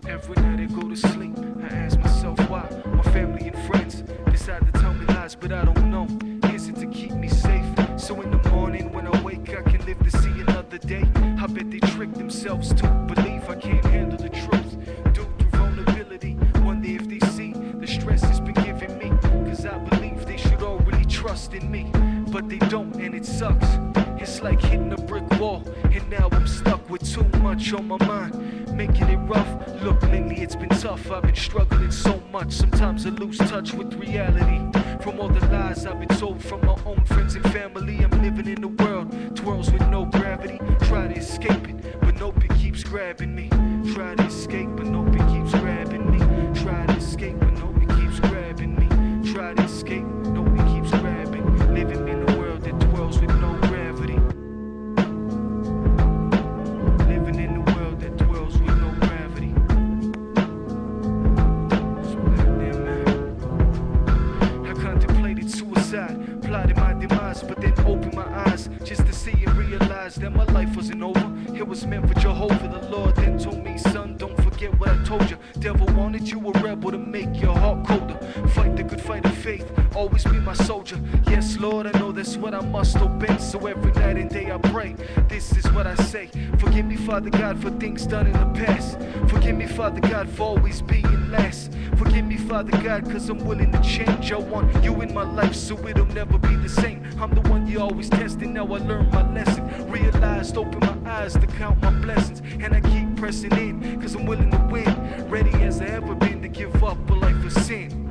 Every night I go to sleep, I ask myself why my family and friends decide to tell me lies, but I don't know. Is it to keep me safe? So in the morning when I wake, I can live to see another day. I bet they trick themselves to believe I can't handle the truth. Due to vulnerability, wonder if they see the stress it's been giving me. Cause I believe they should already trust in me, but they don't, and it sucks. It's like hitting a brick wall, and now I'm stuck with too much on my mind, making it rough. Look, lately it's been tough, I've been struggling so much. Sometimes I lose touch with reality from all the lies I've been told from my own friends and family. I'm living in a world, twirls with no gravity. Try to escape it, but nope, it keeps grabbing me. Try to escape, but nope, it keeps grabbing me. Try to escape, but nope, it keeps grabbing me. Try to escape, nope, it keeps grabbing. Living in a world that twirls with no gravity. Living in a world that twirls with no gravity. I contemplated suicide, plotted my demise, but then opened my eyes just to see and realize that my life wasn't over. It was meant for Jehovah. The Lord then told me, son, don't forget what I told you. Devil wanted you a rebel to make your heart colder. Fight the good fight of faith, always be my soldier. Yes, Lord, I know that's what I must obey. So every night and day I pray, this is what I say. Forgive me, Father God, for things done in the past. Forgive me, Father God, for always being last. Forgive me, Father God, cause I'm willing to change. I want you in my life so it'll never be the same. I'm the one you always testing, now I learned my lesson. Realized, open my eyes to count my blessings. And I keep pressing in, cause I'm willing to win. Ready as I ever been to give up a life of sin.